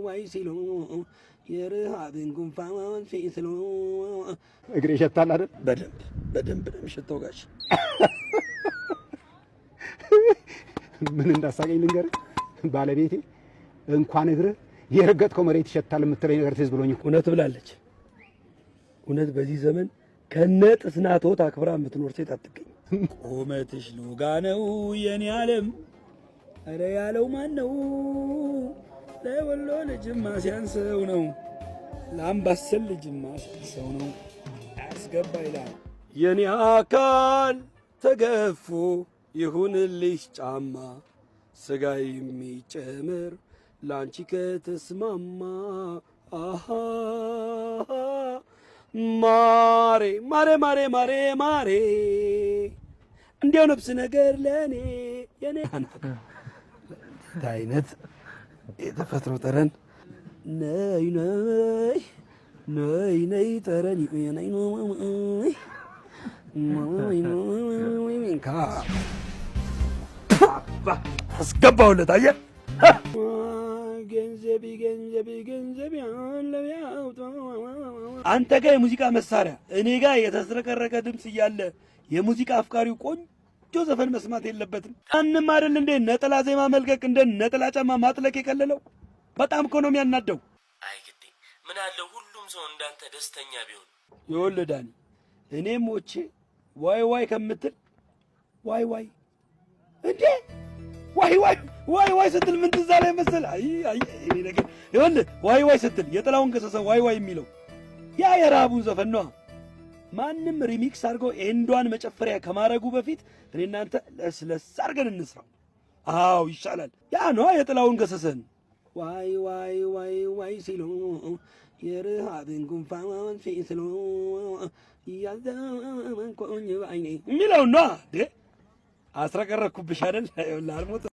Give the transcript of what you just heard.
ዋይ ሲሉ የረሃብን ጉንፋን ሲስሉ እግሬ ይሸታል አይደል? በደንብ ነው የሚሸተው ጋሽ። ምን እንዳሳቀኝ ልንገርህ፣ ባለቤቴ እንኳን እግርህ የረገጥከው መሬት ይሸታል የምትለኝ ነገር ትዝ ብሎኝ እኮ። እውነት ብላለች። እውነት በዚህ ዘመን ከነ ጥስናቶት አክብራ የምትኖር ሴት አትገኝ። ቁመትሽ ሎጋ ነው የኔ ዓለም፣ ኧረ ያለው ማን ነው? ለወሎ ልጅማ ሲያንሰው ነው፣ ለአምባሰል ልጅማ ሲያንሰው ነው። አስገባ ይላል የኔ አካል ተገፎ ይሁንልሽ ጫማ ስጋ የሚጨምር ላንቺ ከተስማማ። አሃ ማሬ ማሬ ማሬ ማሬ ማሬ እንዲያው ነፍስ ነገር ለኔ የኔ አይነት የተፈጥሮ ጠረን ነይ ነይ ነይ ነይ ጠረን ነይ ነይ ካ አስገባሁለት። አየህ ገንዘብ አንተ ጋር የሙዚቃ መሳሪያ እኔ ጋር የተስረከረከ ድምፅ እያለ የሙዚቃ አፍቃሪው ቆንጆ ዘፈን መስማት የለበትም? አንንም አይደል እንዴ ነጠላ ዜማ መልቀቅ እንደ ነጠላ ጫማ ማጥለቅ የቀለለው? በጣም እኮ ነው የሚያናደው። አይ ግዴ ምን አለ ሁሉም ሰው እንዳንተ ደስተኛ ቢሆን። ይኸውልህ ዳኒ፣ እኔም ሞቼ ዋይ ዋይ ከምትል ዋይ ዋይ እንዴ ዋይ ዋይ ዋይ ዋይ ስትል ምን ትዝ አለኝ መሰለህ? አይ እኔ ነገር ይኸውልህ ዋይ ዋይ ስትል የጥላውን ገሰሰ ዋይ ዋይ የሚለው ያ የረሃቡን ዘፈን ነው። ማንም ሪሚክስ አድርገው ኤንዷን መጨፈሪያ ከማረጉ በፊት እኔ እናንተ ለስለስ አድርገን እንስራው። አዎ ይሻላል። ያ ነው የጥላውን ገሰሰን ዋይ ዋይ ዋይ ዋይ ሲሉ የረሃብን ጉንፋን ሲስሉ ያዘመንኮኝ ባይኔ የሚለው ነው። አስረቀረኩብሽ አይደል? ይኸውልህ አልሞት